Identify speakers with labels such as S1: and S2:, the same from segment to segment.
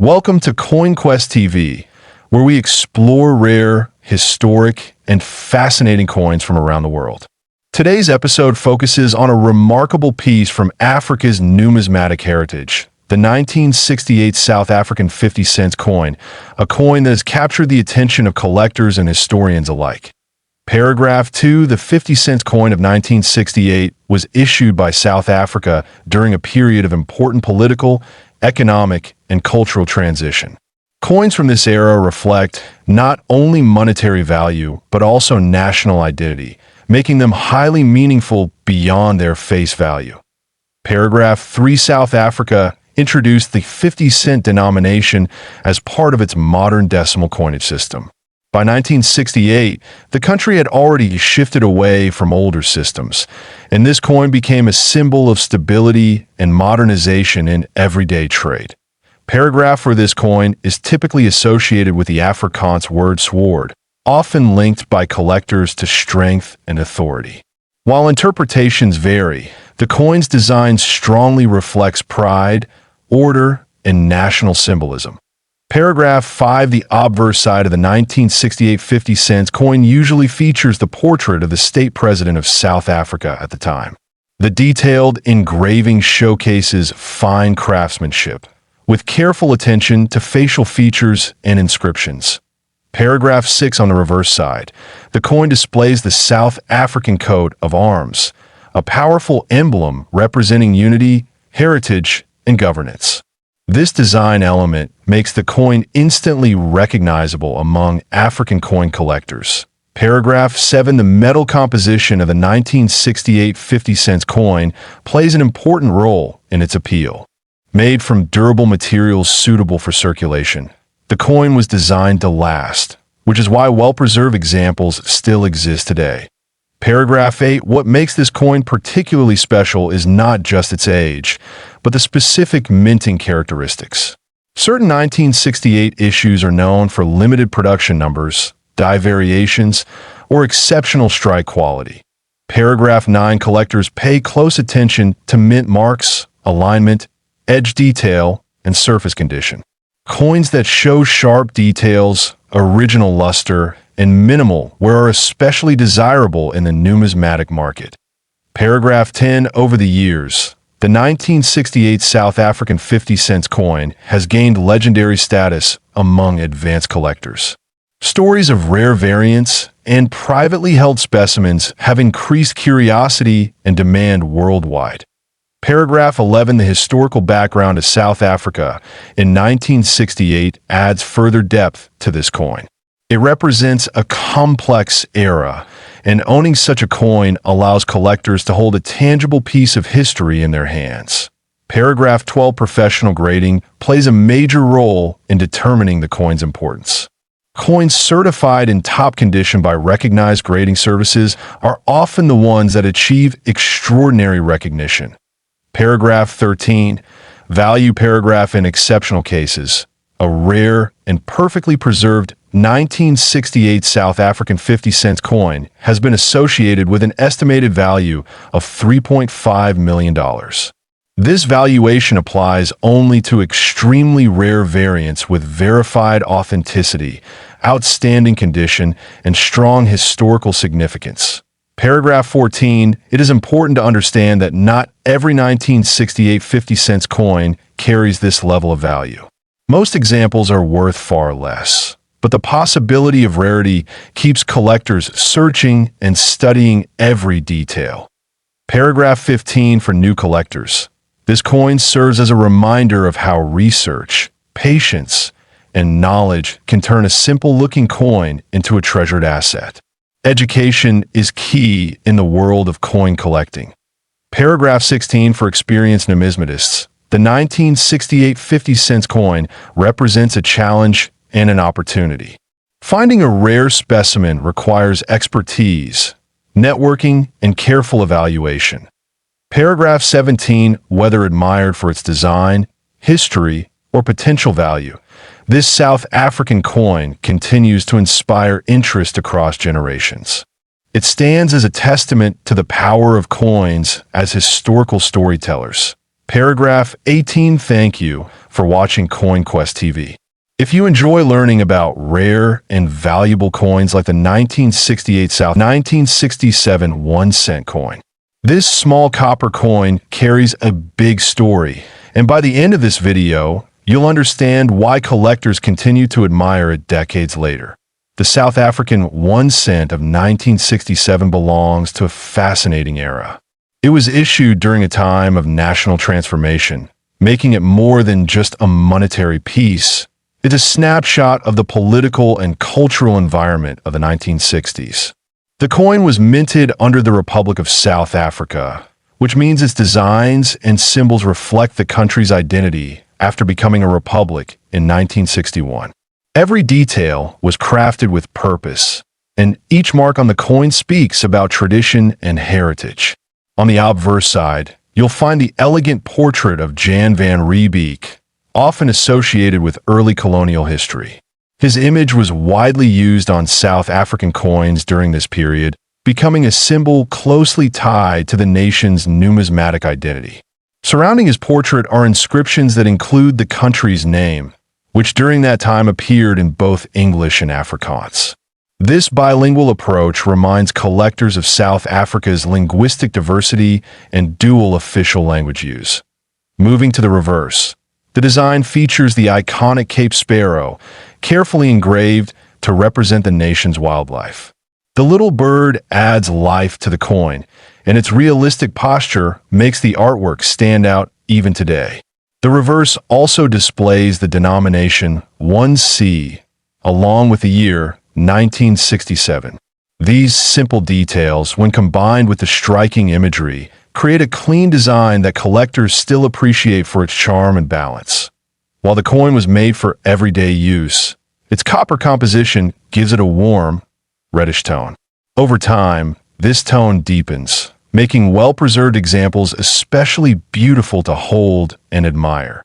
S1: Welcome to CoinQuest TV, where we explore rare, historic, and fascinating coins from around the world. Today's episode focuses on a remarkable piece from Africa's numismatic heritage, the 1968 South African 50-cent coin, a coin that has captured the attention of collectors and historians alike. Paragraph 2, the 50-cent coin of 1968, was issued by South Africa during a period of important political, economic, and cultural transition. Coins from this era reflect not only monetary value, but also national identity, making them highly meaningful beyond their face value. Paragraph 3, South Africa introduced the 50-cent denomination as part of its modern decimal coinage system. By 1968, the country had already shifted away from older systems, and this coin became a symbol of stability and modernization in everyday trade. Paragraph for this coin is typically associated with the Afrikaans word sword, often linked by collectors to strength and authority. While interpretations vary, the coin's design strongly reflects pride, order, and national symbolism. Paragraph 5, the obverse side of the 1968 50-cent coin usually features the portrait of the state president of South Africa at the time. The detailed engraving showcases fine craftsmanship, with careful attention to facial features and inscriptions. Paragraph 6, on the reverse side, the coin displays the South African coat of arms, a powerful emblem representing unity, heritage, and governance. This design element makes the coin instantly recognizable among African coin collectors. Paragraph 7, the metal composition of the 1968 50-cent coin plays an important role in its appeal. Made from durable materials suitable for circulation, the coin was designed to last, which is why well-preserved examples still exist today. Paragraph 8, what makes this coin particularly special is not just its age, but the specific minting characteristics. Certain 1968 issues are known for limited production numbers, die variations, or exceptional strike quality. Paragraph 9, collectors pay close attention to mint marks, alignment, edge detail, and surface condition. Coins that show sharp details, original luster, and minimal wear are especially desirable in the numismatic market. Paragraph 10, over the years, the 1968 South African 50-cent coin has gained legendary status among advanced collectors. Stories of rare variants and privately held specimens have increased curiosity and demand worldwide. Paragraph 11, the historical background of South Africa in 1968 adds further depth to this coin. It represents a complex era, and owning such a coin allows collectors to hold a tangible piece of history in their hands. Paragraph 12, professional grading plays a major role in determining the coin's importance. Coins certified in top condition by recognized grading services are often the ones that achieve extraordinary recognition. Paragraph 13, value paragraph in exceptional cases. A rare and perfectly preserved 1968 South African 50-cent coin has been associated with an estimated value of $3.5 million. This valuation applies only to extremely rare variants with verified authenticity, outstanding condition, and strong historical significance. Paragraph 14, it is important to understand that not every 1968 50-cent coin carries this level of value. Most examples are worth far less, but the possibility of rarity keeps collectors searching and studying every detail. Paragraph 15, for new collectors. This coin serves as a reminder of how research, patience, and knowledge can turn a simple-looking coin into a treasured asset. Education is key in the world of coin collecting. Paragraph 16, for experienced numismatists. The 1968 50-cent coin represents a challenge and an opportunity. Finding a rare specimen requires expertise, networking, and careful evaluation. Paragraph 17, whether admired for its design, history, or potential value, this South African coin continues to inspire interest across generations. It stands as a testament to the power of coins as historical storytellers. Paragraph 18. Thank you for watching CoinQuest TV. If you enjoy learning about rare and valuable coins like the 1968 South 1967 1-cent coin, this small copper coin carries a big story, and by the end of this video, you'll understand why collectors continue to admire it decades later. The South African 1 cent of 1967 belongs to a fascinating era. It was issued during a time of national transformation, making it more than just a monetary piece. It's a snapshot of the political and cultural environment of the 1960s. The coin was minted under the Republic of South Africa, which means its designs and symbols reflect the country's identity after becoming a republic in 1961. Every detail was crafted with purpose, and each mark on the coin speaks about tradition and heritage. On the obverse side, you'll find the elegant portrait of Jan van Riebeeck, often associated with early colonial history. His image was widely used on South African coins during this period, becoming a symbol closely tied to the nation's numismatic identity. Surrounding his portrait are inscriptions that include the country's name, which during that time appeared in both English and Afrikaans. This bilingual approach reminds collectors of South Africa's linguistic diversity and dual official language use. Moving to the reverse, the design features the iconic Cape Sparrow, carefully engraved to represent the nation's wildlife. The little bird adds life to the coin, and its realistic posture makes the artwork stand out even today. The reverse also displays the denomination 1C, along with the year 1967. These simple details, when combined with the striking imagery, create a clean design that collectors still appreciate for its charm and balance. While the coin was made for everyday use, its copper composition gives it a warm, reddish tone. Over time, this tone deepens, making well-preserved examples especially beautiful to hold and admire.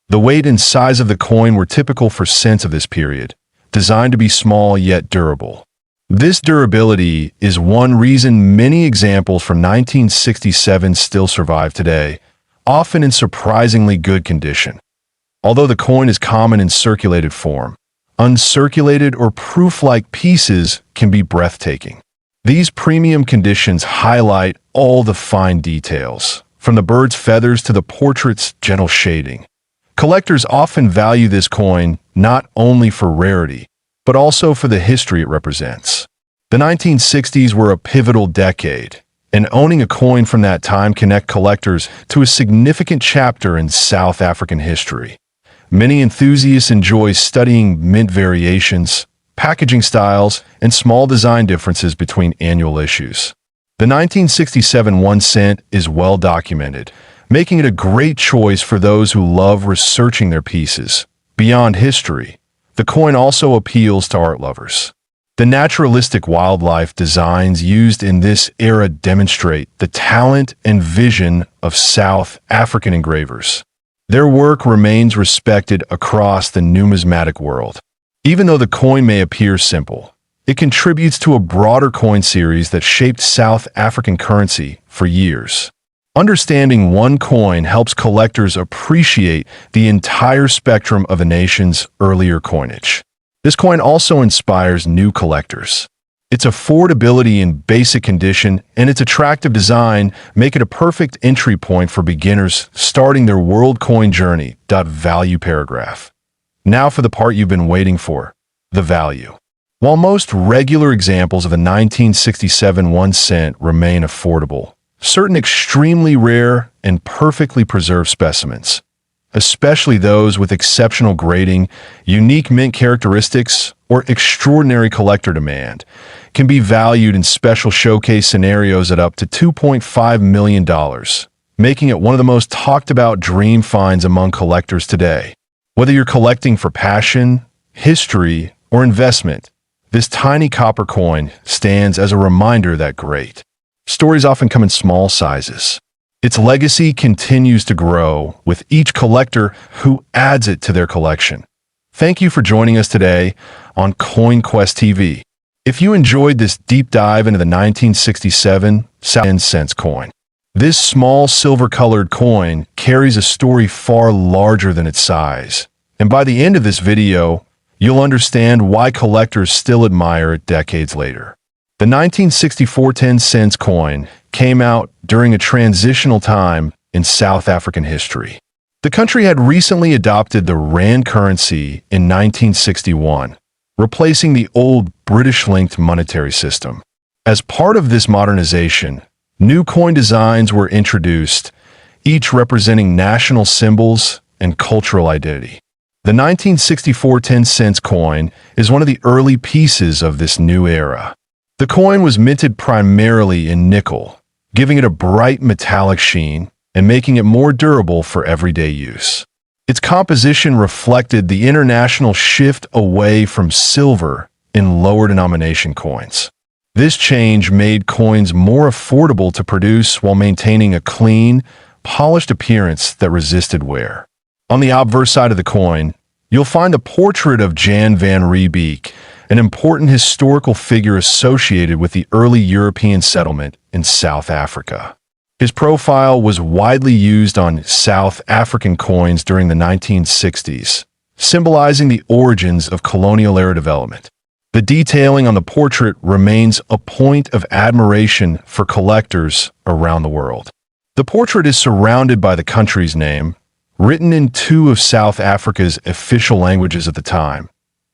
S1: The weight and size of the coin were typical for cents of this period, designed to be small yet durable. This durability is one reason many examples from 1967 still survive today, often in surprisingly good condition. Although the coin is common in circulated form, uncirculated or proof-like pieces can be breathtaking. These premium conditions highlight all the fine details, from the bird's feathers to the portrait's gentle shading. Collectors often value this coin not only for rarity, but also for the history it represents. The 1960s were a pivotal decade, and owning a coin from that time connects collectors to a significant chapter in South African history. Many enthusiasts enjoy studying mint variations, packaging styles, and small design differences between annual issues. The 1967 1 cent is well documented, making it a great choice for those who love researching their pieces. Beyond history, the coin also appeals to art lovers. The naturalistic wildlife designs used in this era demonstrate the talent and vision of South African engravers. Their work remains respected across the numismatic world. Even though the coin may appear simple, it contributes to a broader coin series that shaped South African currency for years. Understanding one coin helps collectors appreciate the entire spectrum of the nation's earlier coinage. This coin also inspires new collectors. Its affordability in basic condition and its attractive design make it a perfect entry point for beginners starting their world coin journey. Value paragraph. Now for the part you've been waiting for, the value. While most regular examples of the 1967 1 cent remain affordable, certain extremely rare and perfectly preserved specimens, especially those with exceptional grading, unique mint characteristics, or extraordinary collector demand, can be valued in special showcase scenarios at up to $2.5 million, making it one of the most talked about dream finds among collectors today. Whether you're collecting for passion, history, or investment, this tiny copper coin stands as a reminder that great stories often come in small sizes. Its legacy continues to grow with each collector who adds it to their collection. Thank you for joining us today on CoinQuest TV. If you enjoyed this deep dive into the 1967 10 cents coin, This small silver-colored coin carries a story far larger than its size. And by the end of this video, you'll understand why collectors still admire it decades later. The 1964 10-cent coin came out during a transitional time in South African history. The country had recently adopted the rand currency in 1961, replacing the old British-linked monetary system. As part of this modernization, new coin designs were introduced, each representing national symbols and cultural identity. The 1964 10-cent coin is one of the early pieces of this new era. The coin was minted primarily in nickel, giving it a bright metallic sheen and making it more durable for everyday use. Its composition reflected the international shift away from silver in lower denomination coins. This change made coins more affordable to produce while maintaining a clean, polished appearance that resisted wear. On the obverse side of the coin, you'll find a portrait of Jan van Riebeeck, an important historical figure associated with the early European settlement in South Africa. His profile was widely used on South African coins during the 1960s, symbolizing the origins of colonial-era development. The detailing on the portrait remains a point of admiration for collectors around the world. The portrait is surrounded by the country's name, written in two of South Africa's official languages at the time,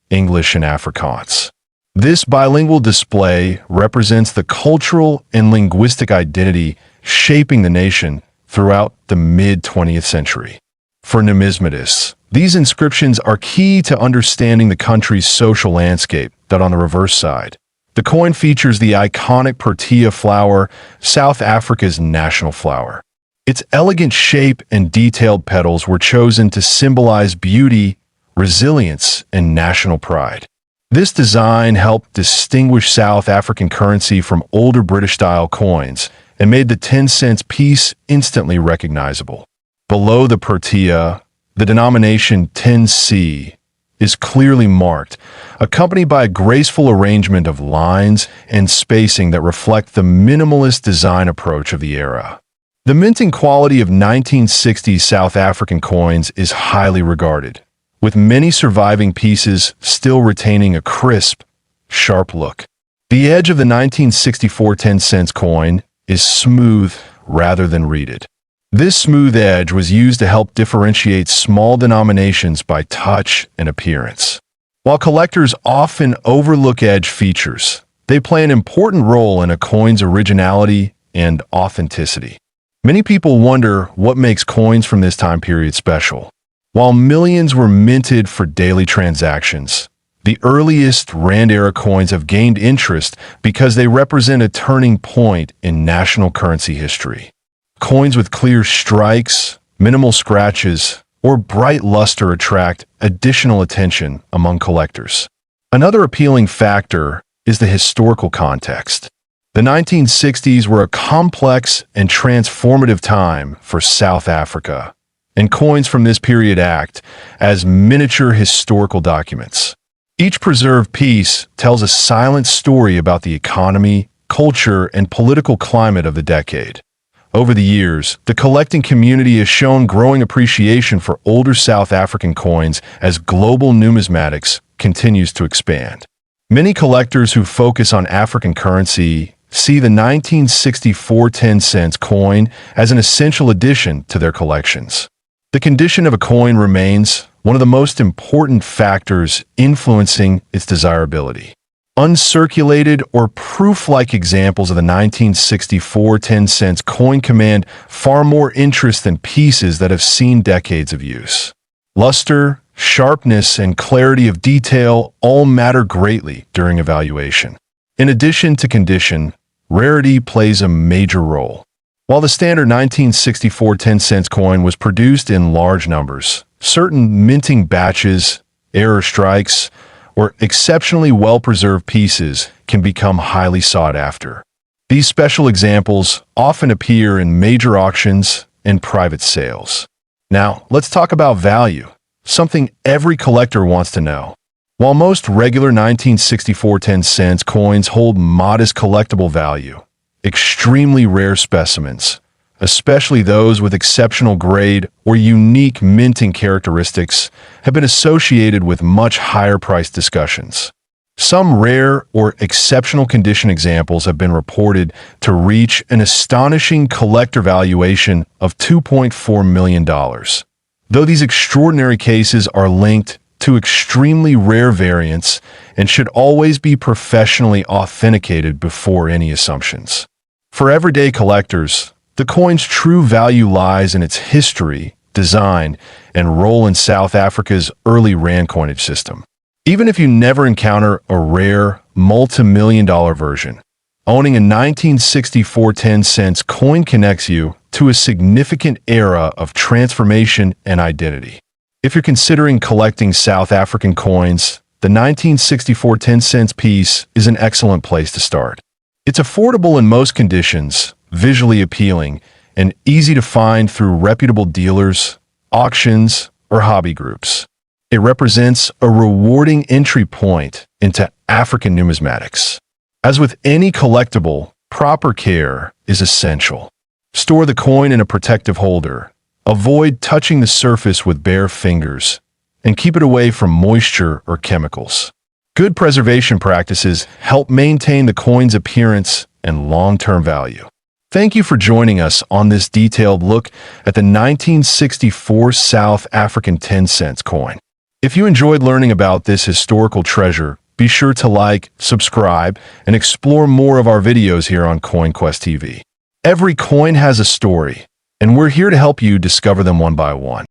S1: English and Afrikaans. This bilingual display represents the cultural and linguistic identity shaping the nation throughout the mid-20th century. For numismatists, these inscriptions are key to understanding the country's social landscape. That on the reverse side, the coin features the iconic Protea flower, South Africa's national flower. Its elegant shape and detailed petals were chosen to symbolize beauty, resilience, and national pride. This design helped distinguish South African currency from older British-style coins and made the 10-cent piece instantly recognizable. Below the Protea, the denomination 10C is clearly marked, accompanied by a graceful arrangement of lines and spacing that reflect the minimalist design approach of the era. The minting quality of 1960s South African coins is highly regarded, with many surviving pieces still retaining a crisp, sharp look. The edge of the 1964 10-cent coin is smooth rather than reeded. This smooth edge was used to help differentiate small denominations by touch and appearance. While collectors often overlook edge features, they play an important role in a coin's originality and authenticity. Many people wonder what makes coins from this time period special. While millions were minted for daily transactions, the earliest Rand-era coins have gained interest because they represent a turning point in national currency history. Coins with clear strikes, minimal scratches, or bright luster attract additional attention among collectors. Another appealing factor is the historical context. The 1960s were a complex and transformative time for South Africa, and coins from this period act as miniature historical documents. Each preserved piece tells a silent story about the economy, culture, and political climate of the decade. Over the years, the collecting community has shown growing appreciation for older South African coins as global numismatics continues to expand. Many collectors who focus on African currency see the 1964 10-cent coin as an essential addition to their collections. The condition of a coin remains one of the most important factors influencing its desirability. Uncirculated or proof-like examples of the 1964 10-cent coin command far more interest than pieces that have seen decades of use. Luster, sharpness, and clarity of detail all matter greatly during evaluation. In addition to condition, rarity plays a major role. While the standard 1964 10-cent coin was produced in large numbers, certain minting batches, error strikes, or exceptionally well-preserved pieces can become highly sought after. These special examples often appear in major auctions and private sales. Now, let's talk about value, something every collector wants to know. While most regular 1964 10-cent coins hold modest collectible value, extremely rare specimens, especially those with exceptional grade or unique minting characteristics, have been associated with much higher price discussions. Some rare or exceptional condition examples have been reported to reach an astonishing collector valuation of $2.4 million. Though these extraordinary cases are linked to extremely rare variants and should always be professionally authenticated before any assumptions. For everyday collectors, the coin's true value lies in its history, design, and role in South Africa's early rand coinage system. Even if you never encounter a rare, multi-million-dollar version, owning a 1964 10 cents coin connects you to a significant era of transformation and identity. If you're considering collecting South African coins, the 1964 10 cents piece is an excellent place to start. It's affordable in most conditions, visually appealing, and easy to find through reputable dealers, auctions, or hobby groups. It represents a rewarding entry point into African numismatics. As with any collectible, proper care is essential. Store the coin in a protective holder. Avoid touching the surface with bare fingers, and keep it away from moisture or chemicals. Good preservation practices help maintain the coin's appearance and long-term value. Thank you for joining us on this detailed look at the 1964 South African 10 cents coin. If you enjoyed learning about this historical treasure, be sure to like, subscribe, and explore more of our videos here on CoinQuest TV. Every coin has a story, and we're here to help you discover them one by one.